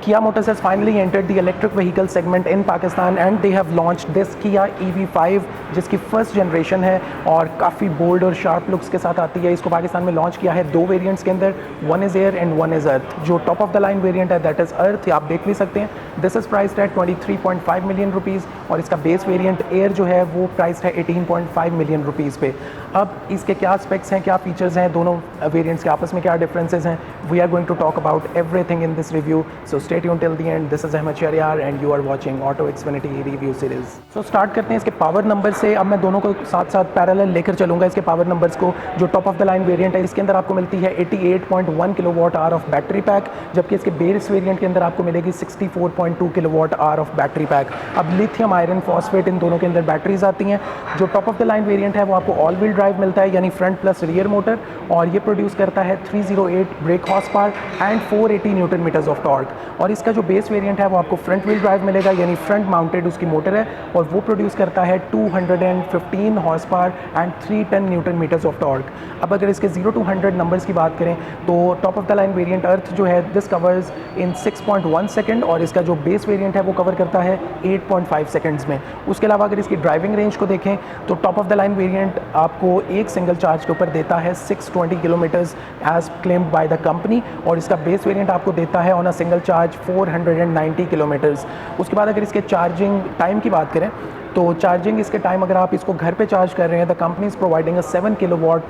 Kia Motors has finally entered the electric vehicle segment in Pakistan and they have launched this Kia EV5 जिसकी first generation है और काफ़ी bold और sharp looks के साथ आती है। इसको पाकिस्तान में लॉन्च किया है दो वेरिएंट्स के अंदर, one is air and one is earth. जो top of the line variant है दैट इज़ अर्थ, आप देख भी सकते हैं। This is priced at 23.5 million rupees और इसका बेस वेरिएंट एयर जो है वो प्राइस्ड है 18.5 मिलियन रुपीज़ पे। अब इसके क्या स्पेक्स हैं, क्या फीचर्स हैं, दोनों वेरिएंट्स के आपस में क्या डिफरेंसेस हैं, we are going to talk about everything in this review. So stay tuned till the end. This is Ahmed Shahryar and you are watching Auto Xfinity review series. So start करते हैं इसके पावर नंबर से। अब मैं दोनों को साथ साथ पैरेलल लेकर चलूँगा इसके पावर नंबर्स को। जो top of the line variant है इसके अंदर आपको मिलती है 88.1 kilowatt hour of battery pack, जबकि इसके बेस वेरिएंट के अंदर आपको मिलेगी 64.2 kilowatt hour of battery pack. अब लिथियम आयरन फॉस्फेट इन दोनों के अंदर बैटरीज आती हैं। जो top of the line variant है वो आपको ऑल व्हील ड्राइव मिलता है, यानी फ्रंट प्लस रियर मोटर, और ये प्रोड्यूस करता है 308 brake horsepower and 480 newton metres of torque. और इसका जो बेस वेरिएंट है वो आपको फ्रंट व्हील ड्राइव मिलेगा, यानी फ्रंट माउंटेड उसकी मोटर है और वो प्रोड्यूस करता है 215 horsepower and 310 newton metres of torque. अब अगर इसके 0 to 100 नंबर्स की बात करें तो top of the line variant earth जो है दिस कवर्स इन 6.1 सेकंड और इसका जो बेस वेरिएंट है वो कवर करता है 8.5 सेकंड्स में। उसके अलावा अगर इसकी ड्राइविंग रेंज को देखें तो top of the line variant आपको एक सिंगल चार्ज के ऊपर देता है 620 kilometres as claimed by the company, और इसका बेस वेरिएंट आपको देता है on a single charge 490 kilometres. उसके बाद अगर इसके चार्जिंग टाइम की बात करें तो चार्जिंग इसके टाइम अगर आप इसको घर पे चार्ज कर रहे हैं the company is providing a 7 kilowatt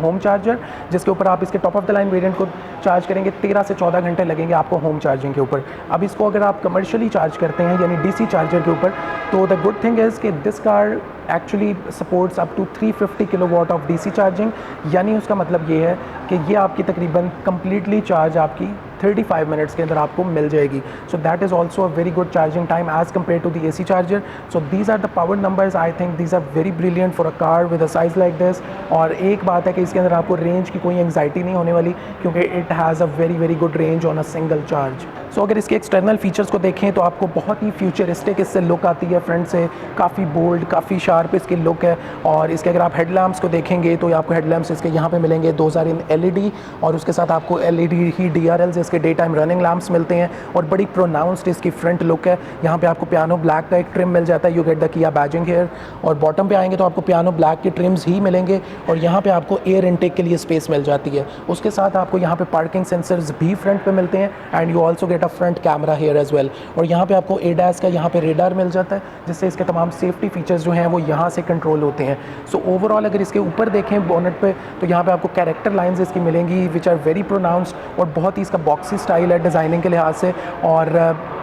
home charger, जिसके ऊपर आप इसके top of the line variant को चार्ज करेंगे 13 से 14 घंटे लगेंगे आपको होम चार्जिंग के ऊपर। अब इसको अगर आप कमर्शियली चार्ज करते हैं यानी डीसी चार्जर के ऊपर, तो द गुड थिंग इज़ कि this car actually supports up to 350 kilowatt of DC charging, यानी उसका मतलब ये है कि ये आपकी तकरीबन कम्प्लीटली चार्ज आपकी 35 मिनट्स के अंदर आपको मिल जाएगी। So that is also a very good charging time as compare to the AC charger. So these are the power numbers, I think these are very brilliant for a car with a size like this. और एक बात है कि इसके अंदर आपको range की कोई एंग्जाइटी नहीं होने वाली, क्योंकि it has a very good range on a single charge. So अगर इसके एक्सटर्नल फीचर्स को देखें तो आपको बहुत ही फ्यूचरिस्टिक इससे लुक आती है। फ्रंट से काफ़ी बोल्ड, काफ़ी शार्प इसकी लुक है। और इसके अगर आप हेडलैम्प्स को देखेंगे तो आपको हेडलैम्प्स इसके यहाँ पे मिलेंगे 2000 इन LED, और उसके साथ आपको LED ही DRLs इसके डे टाइम रनिंग लैम्प्स मिलते हैं और बड़ी प्रोनाउंस्ड इसकी फ्रंट लुक है। यहाँ पे आपको पियानो ब्लैक का एक ट्रिम मिल जाता है, यू गेट द किया बैजिंग हेयर। और बॉटम पे आएंगे तो आपको पियानो ब्लैक के ट्रिम्स ही मिलेंगे और यहाँ पे आपको एयर इनटेक के लिए स्पेस मिल जाती है। उसके साथ आपको यहाँ पे पार्किंग सेंसर्स भी फ्रंट पे मिलते हैं and you also get a front camera here as well. और यहाँ पे आपको ADAS का यहाँ पे रेडार मिल जाता है, जिससे इसके तमाम सेफ्टी फीचर्स जो हैं वो यहाँ से कंट्रोल होते हैं। सो ओवरऑल अगर इसके ऊपर देखें बोनेट पे तो यहाँ पे आपको कैरेक्टर लाइंस इसकी मिलेंगी विच आर वेरी प्रोनाउंस्ड और बहुत ही इसका बॉक्सी स्टाइल है डिज़ाइनिंग के लिहाज से, और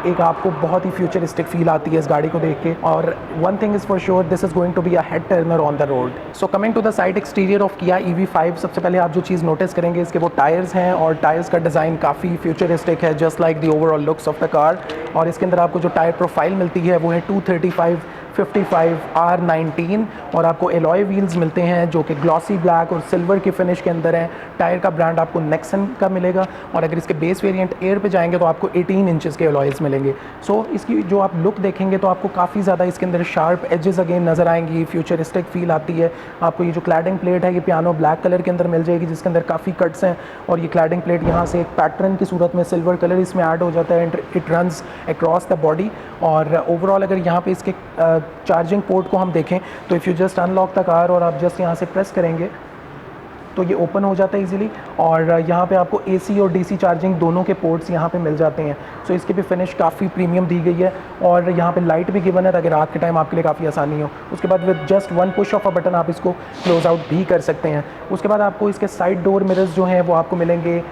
एक आपको बहुत ही फ्यूचरिस्टिक फील आती है इस गाड़ी को देख के। और one thing is for sure, this is going to be a head turner on the road. So coming to the side exterior of Kia EV5, सबसे पहले आप जो चीज़ नोटिस करेंगे इसके वो टायर्स हैं, और टायर्स का डिज़ाइन काफ़ी फ्यूचरिस्टिक है just like the overall looks of the car. और इसके अंदर आपको जो टायर प्रोफाइल मिलती है वो है 235 55 R19, और आपको एलॉय व्हील्स मिलते हैं जो कि ग्लॉसी ब्लैक और सिल्वर की फिनिश के अंदर हैं। टायर का ब्रांड आपको नेक्सन का मिलेगा, और अगर इसके बेस वेरिएंट एयर पे जाएंगे तो आपको 18 इंचेस के एलॉयज़ मिलेंगे। सो इसकी जो आप लुक देखेंगे तो आपको काफ़ी ज़्यादा इसके अंदर शार्प एजेस अगेन नज़र आएंगी, फ्यूचरिस्टिक फील आती है। आपको ये जो क्लैडिंग प्लेट है ये पियानो ब्लैक कलर के अंदर मिल जाएगी, जिसके अंदर काफ़ी कट्स हैं, और ये क्लैडिंग प्लेट यहाँ से एक पैटर्न की सूरत में सिल्वर कलर इसमें ऐड हो जाता है and it runs across the body. और ओवरऑल अगर यहाँ पे इसके चार्जिंग पोर्ट को हम देखें तो if you just unlock the car और आप जस्ट यहाँ से प्रेस करेंगे तो ये ओपन हो जाता है इजीली, और यहाँ पे आपको AC और DC चार्जिंग दोनों के पोर्ट्स यहाँ पे मिल जाते हैं। सो इसकी भी फिनिश काफ़ी प्रीमियम दी गई है, और यहाँ पे लाइट भी गिवन है ताकि रात के टाइम आपके लिए काफ़ी आसानी हो। उसके बाद with just one push of a button आप इसको क्लोज आउट भी कर सकते हैं। उसके बाद आपको इसके साइड डोर मिरर्स जो हैं वो आपको मिलेंगे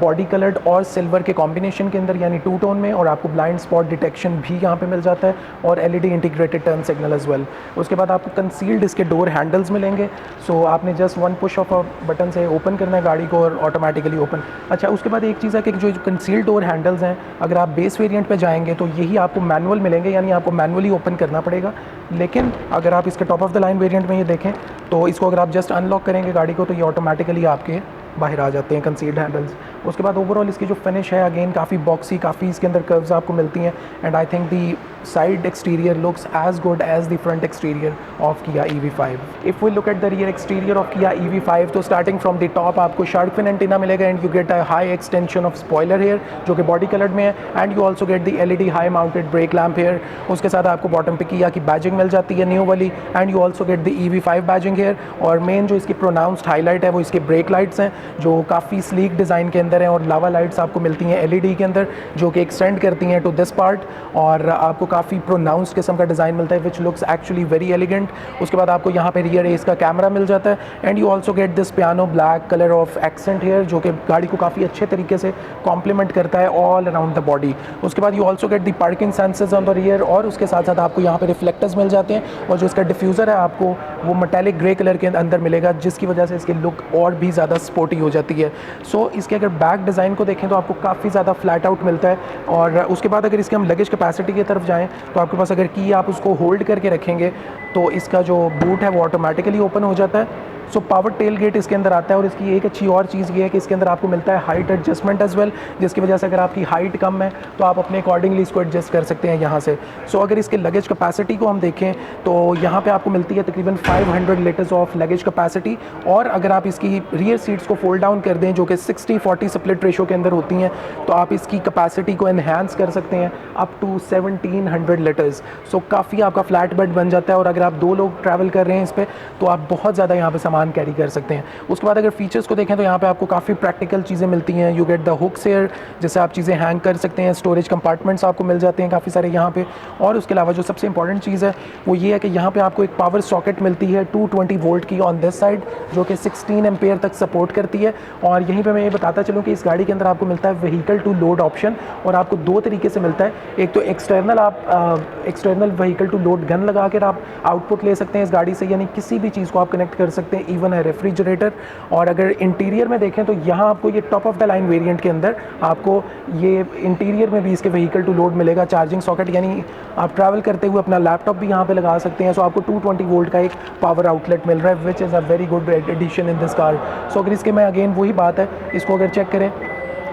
बॉडी कलर्ड और सिल्वर के कॉम्बिनेशन के अंदर, यानी 2 टोन में, और आपको ब्लाइंड स्पॉट डिटेक्शन भी यहाँ पे मिल जाता है और LED integrated turn signal as well. उसके बाद आपको कंसील्ड इसके डोर हैंडल्स मिलेंगे। सो आपने just one push of a button से ओपन करना है गाड़ी को और ऑटोमेटिकली ओपन। अच्छा, उसके बाद एक चीज़ है कि जो कंसील्ड डोर हैंडल्स हैं अगर आप बेस वेरिएंट पे जाएंगे तो यही आपको मैनुअल मिलेंगे, यानी आपको मैनुअली ओपन करना पड़ेगा। लेकिन अगर आप इसके top of the line variant में ये देखें तो इसको अगर आप जस्ट अनलॉक करेंगे गाड़ी को तो ये ऑटोमेटिकली आपके बाहर आ जाते हैं कंसील्ड हैंडल्स। उसके बाद ओवरऑल इसकी जो फिनिश है अगेन काफ़ी बॉक्सी, काफ़ी इसके अंदर कर्व्स आपको मिलती हैं and I think the side exterior looks as good as the front exterior of Kia EV5। If we look at the rear exterior of Kia EV5 तो स्टार्टिंग फ्रॉम द टॉप आपको shark fin antenna मिलेगा and you get a high extension of spoiler here जो कि body coloured में है and you also get the LED high mounted brake lamp here. उसके साथ आपको बॉटम पे किया की बैजिंग मिल जाती है न्यू वाली and you also get the EV5 badging here. और मेन जो इसकी प्रोनाउंस्ड हाईलाइट है वो इसके ब्रेक लाइट्स हैं जो काफ़ी स्लीक डिज़ाइन के अंदर हैं और लावा लाइट्स आपको मिलती हैं LED के अंदर जो कि एक्सटेंड करती हैं टू दिस पार्ट और आपको काफ़ी प्रोनाउंस्ड किस्म का डिज़ाइन मिलता है which looks actually very elegant. उसके बाद आपको यहाँ पे रियर एस का कैमरा मिल जाता है and you also get this piano black colour of accent here जो कि गाड़ी को काफ़ी अच्छे तरीके से कॉम्प्लीमेंट करता है ऑल अराउंड द बॉडी। उसके बाद you also get the parking sensors on the rear और उसके साथ साथ आपको यहाँ पे रिफ्लेक्टर्स मिल जाते हैं और जो इसका डिफ्यूज़र है आपको वो मेटालिक ग्रे कलर के अंदर मिलेगा जिसकी वजह से इसकी लुक और भी ज़्यादा स्पोर्टी हो जाती है। सो इसके अगर बैक डिज़ाइन को देखें तो आपको काफ़ी ज़्यादा फ्लैट आउट मिलता है और उसके बाद अगर इसके हम लगेज कैपेसिटी की तरफ जाएँ तो आपके पास अगर की आप उसको होल्ड करके रखेंगे तो इसका जो बूट है वो ऑटोमेटिकली ओपन हो जाता है। सो पावर टेल गेट इसके अंदर आता है और इसकी एक अच्छी और चीज़ ये है कि इसके अंदर आपको मिलता है हाइट एडजस्टमेंट एज वेल जिसकी वजह से अगर आपकी हाइट कम है तो आप अपने अकॉर्डिंगली इसको एडजस्ट कर सकते हैं यहाँ से। सो अगर इसके लगेज कैपेसिटी को हम देखें तो यहाँ पे आपको मिलती है तकरीबन 500 लीटर्स ऑफ लगेज कैपेसिटी और अगर आप इसकी रियर सीट्स को फोल्ड डाउन कर दें जो कि 60-40 स्प्लिट रेशो के अंदर होती हैं तो आप इसकी कैपेसिटी को एनहांस कर सकते हैं अप टू 1700 लीटर्स। सो काफ़ी आपका फ्लैट बेड बन जाता है और अगर आप 2 लोग ट्रैवल कर रहे हैं इस पर तो आप बहुत ज़्यादा यहाँ पर सामान कैरी कर सकते हैं। उसके बाद अगर फीचर्स को देखें तो यहाँ पे आपको काफ़ी प्रैक्टिकल चीज़ें मिलती हैं। You get the hooks here जिससे आप चीज़ें हैंग कर सकते हैं। स्टोरेज कंपार्टमेंट्स आपको मिल जाते हैं काफ़ी सारे यहाँ पे और उसके अलावा जो सबसे इंपॉर्टेंट चीज़ है वो ये है कि यहाँ पे आपको एक पावर सॉकेट मिलती है 220 वोल्ट की ऑन दिस साइड जो कि 16 एम्पेयर तक सपोर्ट करती है। और यहीं पर मैं ये बताता चलूँ कि इस गाड़ी के अंदर आपको मिलता है व्हीकल टू लोड ऑप्शन और आपको 2 तरीके से मिलता है। एक तो एक्सटर्नल आप external vehicle to load gun लगा कर आप आउटपुट ले सकते हैं इस गाड़ी से यानी किसी भी चीज़ को आप कनेक्ट कर सकते हैं इवन है रेफ्रिजरेटर। और अगर इंटीरियर में देखें तो यहाँ आपको ये top of the line variant के अंदर आपको ये इंटीरियर में भी इसके व्हीकल टू लोड मिलेगा चार्जिंग सॉकेट यानी आप ट्रैवल करते हुए अपना लैपटॉप भी यहाँ पे लगा सकते हैं। सो आपको 220 वोल्ट का एक पावर आउटलेट मिल रहा है which is a very good addition in this car. So अगर इसके में अगेन वही बात है इसको अगर चेक करें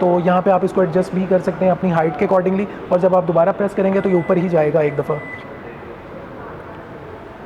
तो यहाँ पे आप इसको एडजस्ट भी कर सकते हैं अपनी हाइट के अकॉर्डिंगली और जब आप दोबारा प्रेस करेंगे तो ये ऊपर ही जाएगा एक दफ़ा।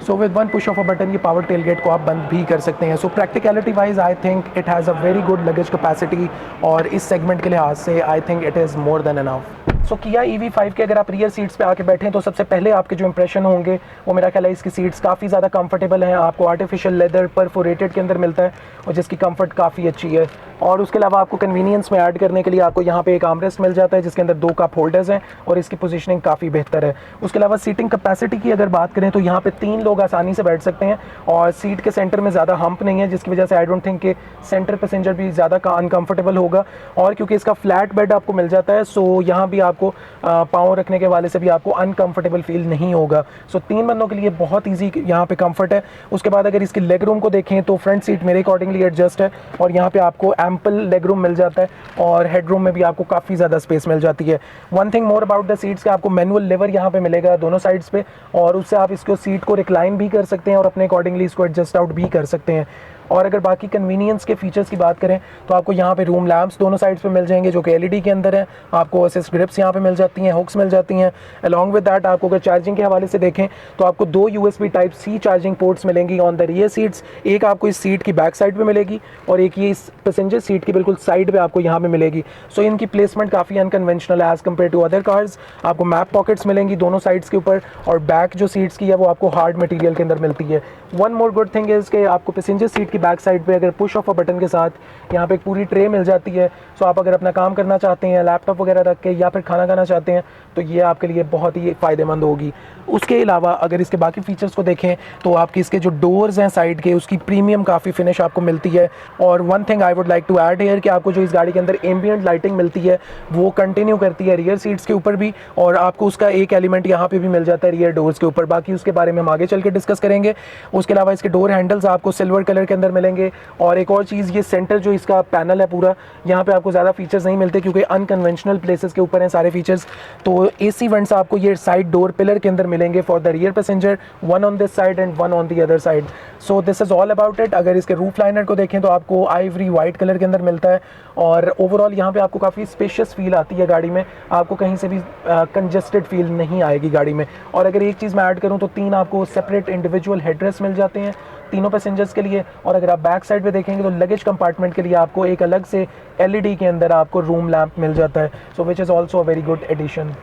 So with one push of a button ये पावर टेलगेट को आप बंद भी कर सकते हैं। So practicality wise I think it has a very good luggage capacity और इस सेगमेंट के लिहाज से I think it is more than enough. So Kia EV5 के अगर आप रियर सीट्स पे आके बैठें तो सबसे पहले आपके जो इंप्रेशन होंगे वो मेरा ख्याल है इसकी सीट्स काफ़ी ज़्यादा कंफर्टेबल हैं। आपको आर्टिफिशियल लेदर परफोरेटेड के अंदर मिलता है और जिसकी कंफर्ट काफ़ी अच्छी है। और उसके अलावा आपको कन्वीनियंस में ऐड करने के लिए आपको यहाँ पे एक आर्मरेस्ट मिल जाता है जिसके अंदर 2 कप होल्डर्स हैं और इसकी पोजीशनिंग काफ़ी बेहतर है। उसके अलावा सीटिंग कैपेसिटी की अगर बात करें तो यहाँ पे 3 लोग आसानी से बैठ सकते हैं और सीट के सेंटर में ज़्यादा हम्प नहीं है जिसकी वजह से आई डोंट थिंक कि सेंटर पैसेंजर भी ज़्यादा अनकम्फर्टेबल होगा। और क्योंकि इसका फ्लैट बेड आपको मिल जाता है सो यहाँ भी आपको पाँव रखने के वाले से भी आपको अनकम्फर्टेबल फील नहीं होगा। सो 3 बंदों के लिए बहुत ईजी यहाँ पे कंफर्ट है। उसके बाद अगर इसकी लेग रूम को देखें तो फ्रंट सीट मेरे अकॉर्डिंगली एडजस्ट है और यहाँ पे आपको एम्पल लेग रूम मिल जाता है और हेड रूम में भी आपको काफ़ी ज़्यादा स्पेस मिल जाती है। One thing more about the seats कि आपको मैनुअल लेवर यहाँ पे मिलेगा दोनों साइड्स पे और उससे आप इसको सीट को रिक्लाइन भी कर सकते हैं और अपने अकॉर्डिंगली इसको एडजस्ट आउट भी कर सकते हैं। और अगर बाकी कन्वीनियंस के फीचर्स की बात करें तो आपको यहाँ पे रूम लैम्प्स दोनों साइड्स पे मिल जाएंगे जो कि LED के अंदर है। आपको असिस्ट ग्रिप्स यहाँ पे मिल जाती हैं, हुक्स मिल जाती हैं। अलॉन्ग विद दैट आपको अगर चार्जिंग के हवाले से देखें तो आपको 2 USB Type-C चार्जिंग पोर्ट्स मिलेंगी ऑन द रियर सीट्स। एक आपको इस सीट की बैक साइड पे मिलेगी और एक ये इस पैसेंजर सीट की बिल्कुल साइड पे आपको यहाँ पे मिलेगी। सो इनकी प्लेसमेंट काफ़ी अनकन्वेंशनल है as compare to other cars. आपको मैप पॉकेट्स मिलेंगी दोनों साइड्स के ऊपर और बैक जो सीट्स की है वो आपको हार्ड मटेरियल के अंदर मिलती है। One more good thing is कि आपको पैसेंजर सीट की बैक साइड पे अगर पुश ऑफ अ बटन के साथ यहाँ पे एक पूरी ट्रे मिल जाती है। सो आप अगर अपना काम करना चाहते हैं लैपटॉप वगैरह रख के या फिर खाना खाना चाहते हैं तो ये आपके लिए बहुत ही फ़ायदेमंद होगी। उसके अलावा अगर इसके बाकी फीचर्स को देखें तो आपकी इसके जो डोर्स हैं साइड के उसकी प्रीमियम काफ़ी फिनिश आपको मिलती है। और one thing I would like to add here कि आपको जो इस गाड़ी के अंदर एम्बिएंट लाइटिंग मिलती है वो कंटिन्यू करती है रियर सीट्स के ऊपर भी और आपको उसका एक एलिमेंट यहाँ पे भी मिल जाता है रियर डोर्स के ऊपर। बाकी उसके बारे में हम आगे चल के डिस्कस करेंगे। उसके अलावा इसके डोर हैंडल्स आपको सिल्वर कलर के अंदर अंदर मिलेंगे। और एक और चीज़, ये सेंटर जो इसका पैनल है पूरा, यहाँ पे आपको ज़्यादा फीचर्स नहीं मिलते क्योंकि अनकन्वेंशनल प्लेसेस के ऊपर हैं सारे फीचर्स। तो AC वेंट्स आपको ये साइड डोर पिलर के अंदर मिलेंगे for the rear passenger, one on this side and one on the other side. So this is all about it. अगर इसके रूफ लाइनर को देखें तो आपको आइवरी वाइट कलर के अंदर मिलता है और ओवरऑल यहाँ पे आपको काफ़ी स्पेशियस फील आती है गाड़ी में, आपको कहीं से भी कंजेस्टेड फील नहीं आएगी गाड़ी में। और अगर एक चीज़ मैं ऐड करूँ तो 3 आपको सेपरेट इंडिविजुअल हेडरेस्ट मिल जाते हैं तीनों पैसेंजर्स के लिए। और अगर आप बैक साइड पे देखेंगे तो लगेज कंपार्टमेंट के लिए आपको एक अलग से LED के अंदर आपको रूम लैम्प मिल जाता है, so which is also a very good addition.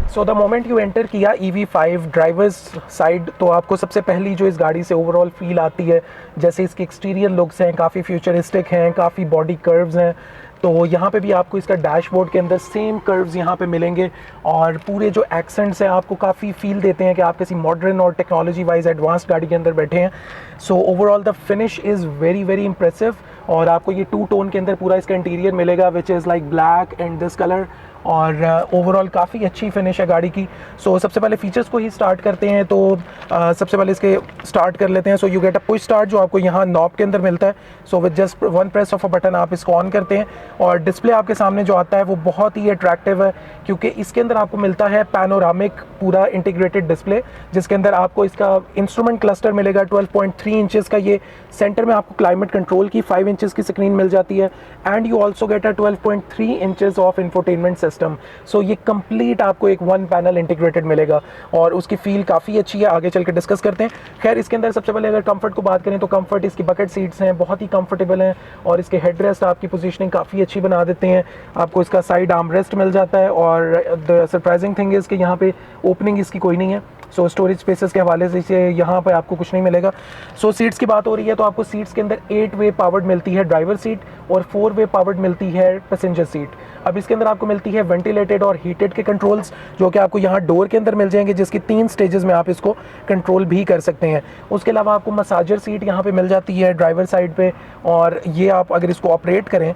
So the moment you enter Kia EV5 drivers side, तो आपको सबसे पहली जो इस गाड़ी से ओवरऑल फील आती है, जैसे इसके एक्सटीरियर लुक्स हैं काफ़ी फ्यूचरिस्टिक हैं, काफ़ी बॉडी कर्व्स हैं। तो यहाँ पे भी आपको इसका डैशबोर्ड के अंदर सेम कर्व्स यहाँ पे मिलेंगे और पूरे जो एक्सेंट्स हैं आपको काफ़ी फील देते हैं कि आप किसी मॉडर्न और टेक्नोलॉजी वाइज एडवांस्ड गाड़ी के अंदर बैठे हैं। So overall the finish is very very impressive और आपको ये 2 टोन के अंदर पूरा इसका इंटीरियर मिलेगा which is like black and this colour. और ओवरऑल काफ़ी अच्छी फिनिश है गाड़ी की। सो सबसे पहले फीचर्स को ही स्टार्ट करते हैं। तो सबसे पहले इसके स्टार्ट कर लेते हैं। So you get a push start जो आपको यहाँ नॉब के अंदर मिलता है। So with just 1 press of a button आप इसको ऑन करते हैं और डिस्प्ले आपके सामने जो आता है वो बहुत ही अट्रैक्टिव है क्योंकि इसके अंदर आपको मिलता है पैनोरामिक पूरा इंटीग्रेटेड डिस्प्ले, जिसके अंदर आपको इसका इंस्ट्रूमेंट क्लस्टर मिलेगा 12.3 इंचेस का। ये सेंटर में आपको क्लाइमेट कंट्रोल की 5 इंचेस की स्क्रीन मिल जाती है and you also get a 12.3 inches of infotainment system. So ये कंप्लीट आपको एक 1 पैनल इंटीग्रेटेड मिलेगा और उसकी फील काफ़ी अच्छी है। आगे चल के डिस्कस करते हैं। खैर इसके अंदर सबसे पहले अगर कंफर्ट को बात करें तो कंफर्ट, इसकी बकेट सीट्स हैं, बहुत ही कंफर्टेबल हैं और इसके हेडरेस्ट आपकी पोजीशनिंग काफ़ी अच्छी बना देते हैं। आपको इसका साइड आर्म रेस्ट मिल जाता है और द सरप्राइजिंग थिंग इज़ कि यहाँ पे ओपनिंग इसकी कोई नहीं है। सो स्टोरेज स्पेसेस के हवाले से इसे यहाँ पे आपको कुछ नहीं मिलेगा। सो सीट्स की बात हो रही है तो आपको सीट्स के अंदर 8 वे पावर्ड मिलती है ड्राइवर सीट और 4 वे पावर्ड मिलती है पैसेंजर सीट। अब इसके अंदर आपको मिलती है वेंटिलेटेड और हीटेड के कंट्रोल्स जो कि आपको यहाँ डोर के अंदर मिल जाएंगे, जिसकी 3 स्टेजेस में आप इसको कंट्रोल भी कर सकते हैं। उसके अलावा आपको मसाजर सीट यहाँ पे मिल जाती है ड्राइवर साइड पे और ये आप अगर इसको ऑपरेट करें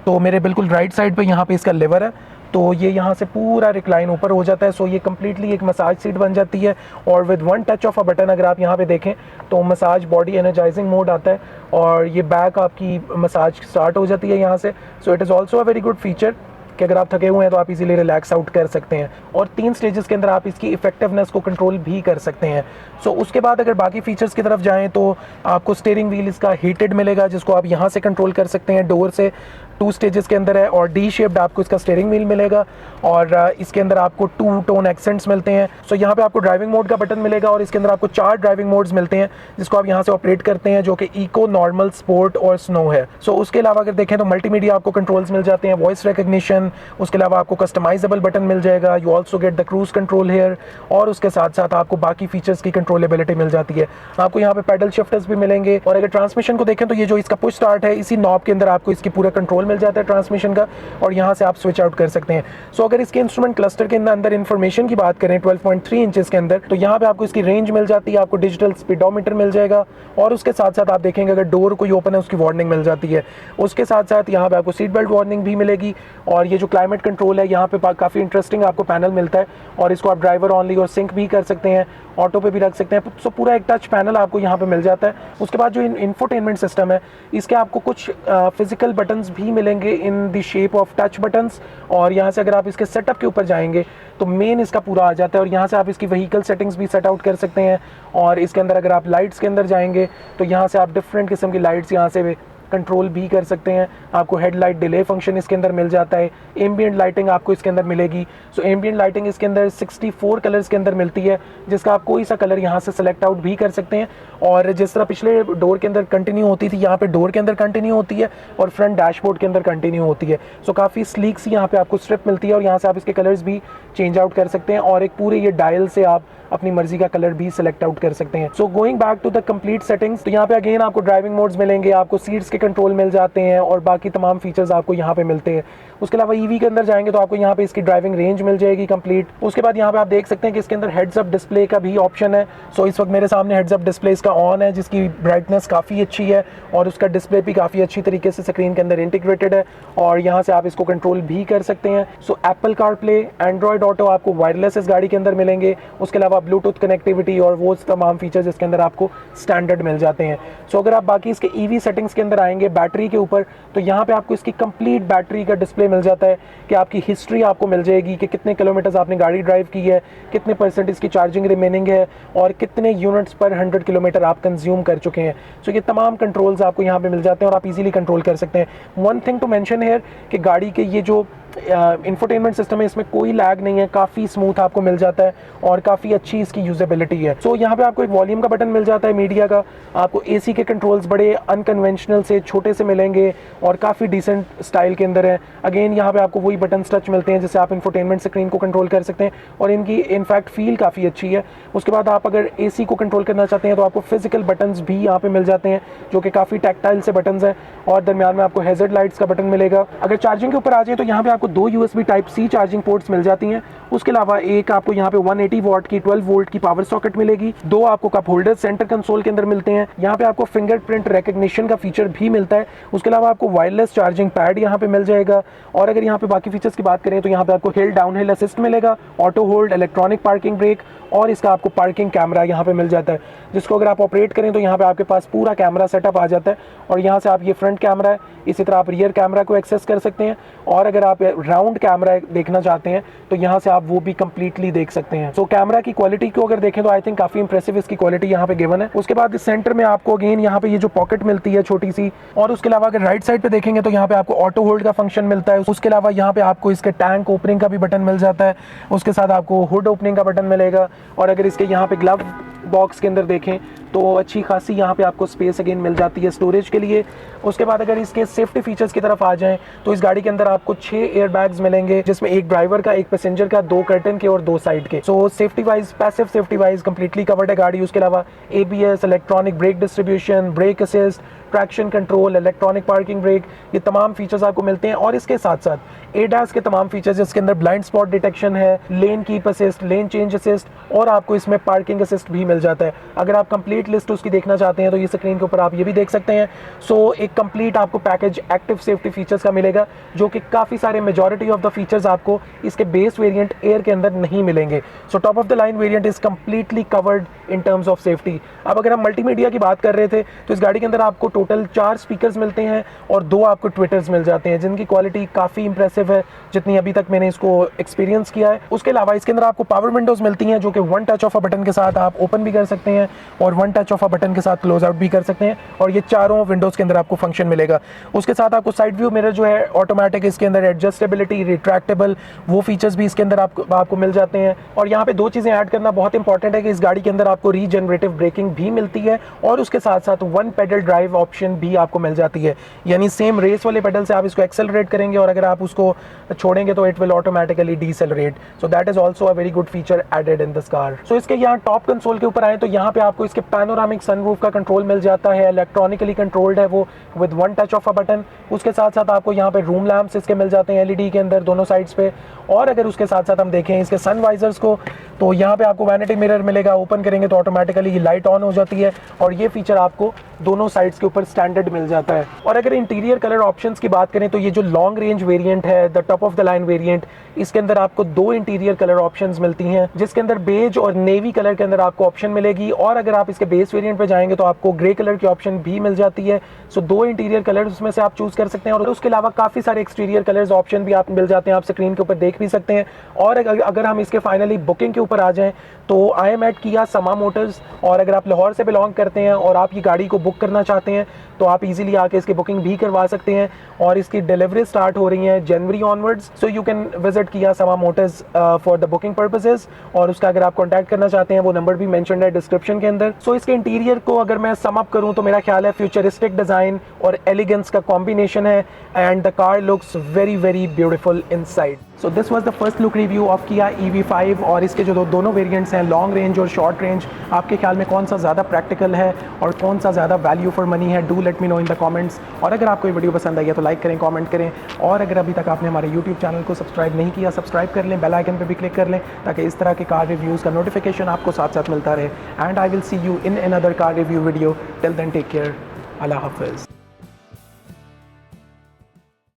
तो मेरे बिल्कुल राइट साइड पे यहाँ पे इसका लेवर है, तो ये यहाँ से पूरा रिक्लाइन ऊपर हो जाता है। सो ये कम्प्लीटली एक मसाज सीट बन जाती है और with 1 touch of a button अगर आप यहाँ पे देखें तो मसाज बॉडी एनर्जाइजिंग मोड आता है और ये बैक आपकी मसाज स्टार्ट हो जाती है यहाँ से। So it is also a very good feature कि अगर आप थके हुए हैं तो आप इजीली रिलैक्स आउट कर सकते हैं और 3 स्टेजेस के अंदर आप इसकी इफेक्टिवनेस को कंट्रोल भी कर सकते हैं। सो उसके बाद अगर बाकी फीचर्स की तरफ जाएं तो आपको स्टीयरिंग व्हील इसका हीटेड मिलेगा जिसको आप यहाँ से कंट्रोल कर सकते हैं डोर से। 2 स्टेजेस के अंदर है और डी शेप्ड आपको इसका स्टीयरिंग व्हील मिलेगा और इसके अंदर आपको 2 टोन एक्सेंट्स मिलते हैं। सो यहाँ पे आपको ड्राइविंग मोड का बटन मिलेगा और इसके अंदर आपको 4 ड्राइविंग मोड्स मिलते हैं जिसको आप यहाँ से ऑपरेट करते हैं, जो कि इको, नॉर्मल, स्पोर्ट और स्नो है। सो उसके अलावा अगर देखें तो मल्टीमीडिया आपको कंट्रोल्स मिल जाते हैं, वॉइस रिकग्निशन, उसके अलावा आपको कस्टमाइजेबल बटन मिल जाएगा। You also get the cruise control here और उसके साथ साथ आपको बाकी फीचर्स की कंट्रोलेबिलिटी मिल जाती है। आपको यहाँ पे पैडल शिफ्टर्स भी मिलेंगे और अगर ट्रांसमिशन को देखें तो ये जो इसका पुश स्टार्ट है इसी नॉब के अंदर आपको इसकी पूरा कंट्रोल मिल जाता है ट्रांसमिशन का और यहाँ से आप स्विच आउट कर सकते हैं। सो अगर इसके इंस्ट्रूमेंट क्लस्टर के अंदर इंफॉर्मेशन की बात करें 12.3 इंचेस के अंदर, तो यहाँ पे आपको इसकी रेंज मिल जाती है, आपको डिजिटल स्पीडोमीटर मिल जाएगा और उसके साथ साथ आप देखेंगे अगर डोर कोई ओपन है उसकी वार्निंग मिल जाती है। उसके साथ साथ यहाँ पे आपको सीट बेल्ट वार्निंग भी मिलेगी और ये जो क्लाइमेट कंट्रोल है यहाँ पे काफ़ी इंटरेस्टिंग आपको पैनल मिलता है और इसको आप ड्राइवर ऑनली और सिंक भी कर सकते हैं, ऑटो पे भी रख सकते हैं। सो पूरा एक टच पैनल आपको यहाँ पे मिल जाता है। उसके बाद जो इंफोटेनमेंट सिस्टम है इसके आपको कुछ फिजिकल बटन्स भी मिलेंगे in the shape of touch buttons और यहाँ से अगर आप इसके सेटअप के ऊपर जाएंगे तो मेन इसका पूरा आ जाता है और यहाँ से आप इसकी व्हीकल सेटिंग्स भी सेट आउट कर सकते हैं। और इसके अंदर अगर आप लाइट्स के अंदर जाएंगे तो यहाँ से आप डिफरेंट किस्म की लाइट्स यहाँ से कंट्रोल भी कर सकते हैं। आपको हेडलाइट डिले फंक्शन इसके अंदर मिल जाता है, एम्बिएंट लाइटिंग आपको इसके अंदर मिलेगी। सो एम्बिएंट लाइटिंग इसके अंदर 64 कलर्स के अंदर मिलती है जिसका आप कोई सा कलर यहाँ से सेलेक्ट आउट भी कर सकते हैं और जिस तरह पिछले डोर के अंदर कंटिन्यू होती थी यहाँ पे डोर के अंदर कंटिन्यू होती है और फ्रंट डैशबोर्ड के अंदर कंटिन्यू होती है। सो काफ़ी स्लीक सी यहाँ पे आपको स्ट्रिप मिलती है और यहाँ से आप इसके कलर्स भी चेंज आउट कर सकते हैं और एक पूरे ये डायल से आप अपनी मर्जी का कलर भी सिलेक्ट आउट कर सकते हैं। So going back to the complete settings, तो यहाँ पे अगेन आपको ड्राइविंग मोड्स मिलेंगे, आपको सीट्स के कंट्रोल मिल जाते हैं और बाकी तमाम फीचर्स आपको यहाँ पे मिलते हैं। उसके अलावा ईवी के अंदर जाएंगे तो आपको यहाँ पे इसकी ड्राइविंग रेंज मिल जाएगी कंप्लीट। उसके बाद यहाँ पे आप देख सकते हैं कि इसके अंदर हेड्स अप डिस्प्ले का भी ऑप्शन है। सो इस वक्त मेरे सामने हेड्स अप डिस्प्ले इसका ऑन है जिसकी ब्राइटनेस काफ़ी अच्छी है और उसका डिस्प्ले भी काफ़ी अच्छी तरीके से स्क्रीन के अंदर इंटीग्रेटेड है और यहाँ से आप इसको कंट्रोल भी कर सकते हैं। So Apple CarPlay, Android auto आपको वायरलेस इस गाड़ी के अंदर मिलेंगे। उसके अलावा ब्लूटूथ कनेक्टिविटी और वो तमाम फीचर्स इसके अंदर आपको स्टैंडर्ड मिल जाते हैं। सो अगर आप बाकी इसके ईवी सेटिंग्स के अंदर आएंगे बैटरी के ऊपर, तो यहाँ पे आपको इसकी कंप्लीट बैटरी का डिस्प्ले मिल जाता है कि आपकी हिस्ट्री आपको मिल जाएगी कि कितने किलोमीटर्स आपने गाड़ी ड्राइव की है, कितने % इसकी चार्जिंग रिमेनिंग है और कितने यूनिट्स पर 100 किलोमीटर आप कंज्यूम कर चुके हैं। सो ये तमाम कंट्रोल्स आपको यहाँ पे मिल जाते हैं और आप इजीली कंट्रोल कर सकते हैं। One thing to mention here कि गाड़ी के ये जो इंफोटेनमेंट सिस्टम है इसमें कोई लैग नहीं है, काफ़ी स्मूथ आपको मिल जाता है और काफ़ी अच्छी इसकी यूजेबिलिटी है। सो यहाँ पे आपको एक वॉल्यूम का बटन मिल जाता है मीडिया का, आपको एसी के कंट्रोल्स बड़े अनकन्वेंशनल से छोटे से मिलेंगे और काफ़ी डिसेंट स्टाइल के अंदर है। अगेन यहाँ पे आपको वही बटन्स टच मिलते हैं जिससे आप इंफोटेनमेंट स्क्रीन को कंट्रोल कर सकते हैं और इनकी इनफैक्ट फील काफ़ी अच्छी है। उसके बाद आप अगर एसी को कंट्रोल करना चाहते हैं तो आपको फिजिकल बटन्स भी यहाँ पे मिल जाते हैं जो कि काफ़ी टैक्टाइल से बटन्स हैं और दरमियान में आपको हैजर्ड लाइट्स का बटन मिलेगा। अगर चार्जिंग के ऊपर आ जाए तो यहाँ पे आपको 2 USB Type-C चार्जिंग पोर्ट्स मिल जाती हैं। उसके अलावा एक आपको यहाँ पे 180 वॉट की 12 वोल्ट की पावर सॉकेट मिलेगी। 2 आपको कप होल्डर सेंटर कंसोल के अंदर मिलते हैं। यहाँ पे आपको फिंगरप्रिंट रिकग्निशन का फीचर भी मिलता है। उसके अलावा आपको वायरलेस चार्जिंग पैड यहाँ पे मिल जाएगा। और अगर यहाँ पे बाकी फीचर्स की बात करें तो यहाँ पे आपको हिल डाउन हिल असिस्ट मिलेगा, auto hold, electronic parking brake और इसका आपको पार्किंग कैमरा यहाँ पे मिल जाता है, जिसको अगर आप ऑपरेट करें तो यहाँ पे आपके पास पूरा कैमरा सेटअप आ जाता है और यहाँ से आप ये फ्रंट कैमरा है, इसी तरह आप रियर कैमरा को एक्सेस कर सकते हैं और अगर आप राउंड कैमरा देखना चाहते हैं तो यहाँ से आप वो भी कंप्लीटली देख सकते हैं। सो कैमरा की क्वालिटी को अगर देखें तो आई थिंक काफी इंप्रेसिव इसकी क्वालिटी यहाँ पे गिवन है। उसके बाद इस सेंटर में आपको अगेन यहाँ पे ये जो पॉकेट मिलती है छोटी सी, और उसके अलावा अगर राइट साइड पे देखेंगे तो यहाँ पे आपको ऑटो होल्ड का फंक्शन मिलता है। उसके अलावा यहाँ पे आपको इसके टैंक ओपनिंग का भी बटन मिल जाता है, उसके साथ आपको हुड ओपनिंग का बटन मिलेगा और अगर इसके यहाँ पे ग्लव बॉक्स के अंदर देखें तो अच्छी खासी यहाँ पे आपको स्पेस अगेन मिल जाती है स्टोरेज के लिए। उसके बाद अगर इसके सेफ्टी फीचर्स की तरफ आ जाएं तो इस गाड़ी के अंदर आपको 6 एयर बैग्स मिलेंगे, जिसमें एक ड्राइवर का, एक पैसेंजर का, 2 कर्टन के और 2 साइड के। सो safety wise, passive safety wise completely covered है गाड़ी। उसके अलावा ABS, electronic brake distribution, brake assist, traction control, electronic parking brake, ये तमाम फीचर्स आपको मिलते हैं। और इसके साथ साथ ADAS के तमाम फीचर्स, जिसके अंदर ब्लाइंड स्पॉट डिटेक्शन है, lane keep assist, lane change assist और आपको इसमें पार्किंग असिस्ट भी मिल जाता है। अगर आप कंप्लीट लिस्ट उसकी देखना चाहते हैं तो ये स्क्रीन के ऊपर आप ये भी देख सकते हैं। सो एक कंप्लीट आपको पैकेज एक्टिव सेफ्टी फीचर्स का मिलेगा, जो कि काफ़ी सारे मेजॉरिटी ऑफ द फीचर्स आपको इसके बेस वेरिएंट एयर के अंदर नहीं मिलेंगे। So top of the line variant is completely covered in terms of safety. अब अगर हम मल्टीमीडिया की बात कर रहे थे तो इस गाड़ी के अंदर आपको टोटल 4 स्पीकर्स मिलते हैं और 2 आपको ट्विटर्स मिल जाते हैं, जिनकी क्वालिटी काफ़ी इंप्रेसिव है जितनी अभी तक मैंने इसको एक्सपीरियंस किया है। उसके अलावा इसके अंदर आपको पावर विंडोज मिलती हैं जो कि 1 टच ऑफ अ बटन के साथ आप ओपन भी कर सकते हैं और 1 टच ऑफ अ बटन के साथ क्लोज आउट भी कर सकते हैं और ये चारों विंडोज के अंदर आपको फंक्शन मिलेगा। उसके साथ आपको साइड व्यू मिरर जो है ऑटोमेटिक, इसके अंदर एडजस्टेबिलिटी, रिट्रैक्टेबल, वो फीचर्स भी इसके अंदर आपको मिल जाते हैं। और यहाँ पे 2 चीज़ें ऐड करना बहुत इंपॉर्टेंट है कि इस गाड़ी के अंदर आपको रीजनरेटिव ब्रेकिंग भी मिलती है और उसके साथ साथ 1 पेडल ड्राइव ऑप्शन भी आपको मिल जाती है, यानी सेम रेस वाले पेडल से आप इसको एक्सेलरेट करेंगे और अगर आप उसको छोड़ेंगे तो it will automatically decelerate. So that is also a very good feature added in this car. So इसके यहाँ टॉप कंसोल के ऊपर आए तो यहाँ पे आपको इसके पैनोरामिक सनरूफ का कंट्रोल मिल जाता है, इलेक्ट्रॉनिकली कंट्रोल्ड है वो with 1 touch of a button. उसके साथ साथ आपको यहाँ पे रूम लैंप्स इसके मिल जाते हैं LED के अंदर दोनों साइड्स पे। और अगर उसके साथ साथ हम देखें इसके सन वाइजर्स को तो यहाँ पे आपको वैनिटी मिरर मिलेगा, ओपन करेंगे तो ऑटोमेटिकली लाइट ऑन हो जाती है और ये फीचर आपको दोनों साइड्स के ऊपर स्टैंडर्ड मिल जाता है। और अगर इंटीरियर कलर ऑप्शंस की बात करें तो ये जो लॉन्ग रेंज वेरिएंट है, the top of the line variant, इसके अंदर आपको 2 इंटीरियर कलर ऑप्शंस मिलती हैं, जिसके अंदर बेज और नेवी कलर के अंदर आपको ऑप्शन मिलेगी। और अगर आप इसके बेस वेरिएंट पे जाएंगे तो आपको ग्रे कलर की ऑप्शन भी मिल जाती है। सो 2 इंटीरियर कलर्स उसमें से आप चूज कर सकते हैं और उसके अलावा काफ़ी सारे एक्सटीरियर कलर्स ऑप्शन भी आप मिल जाते हैं, आप स्क्रीन के ऊपर देख भी सकते हैं। और अगर हम इसके फाइनली बुकिंग के ऊपर आ जाएं तो आई एम एट किया समा मोटर्स, और अगर आप लाहौर से बिलोंग करते हैं और आप ये गाड़ी को बुक करना चाहते हैं तो आप इजीली आके इसकी बुकिंग भी करवा सकते हैं और इसकी डिलीवरी स्टार्ट हो रही है जनवरी onwards. So you can visit Kia Sama motors for the booking purposes और उसका अगर आप कॉन्टैक्ट करना चाहते हैं वो नंबर भी मेंशन्ड है डिस्क्रिप्शन के अंदर। सो इसके इंटीरियर को अगर मैं सम अप करूं तो मेरा ख्याल है फ्यूचरिस्टिक डिज़ाइन और एलिगेंस का कॉम्बिनेशन है and the car looks very very beautiful inside. So this was the first look review of Kia EV5 और इसके जो दोनों वेरिएंट्स हैं, लॉन्ग रेंज और शॉर्ट रेंज, आपके ख्याल में कौन सा ज़्यादा प्रैक्टिकल है और कौन सा ज़्यादा वैल्यू फॉर मनी है? Do let me know in the comments. और अगर आपको ये वीडियो पसंद आई है तो लाइक करें, कमेंट करें और अगर अभी तक आपने हमारे यूट्यूब चैनल को सब्सक्राइब नहीं किया, सब्सक्राइब कर लें, बेल आइकन पर भी क्लिक कर लें ताकि इस तरह के कार रिव्यूज़ का नोटिफिकेशन आपको साथ साथ मिलता रहे। And I will see you in another car review video. Till then take care, अल्लाह हाफिज़।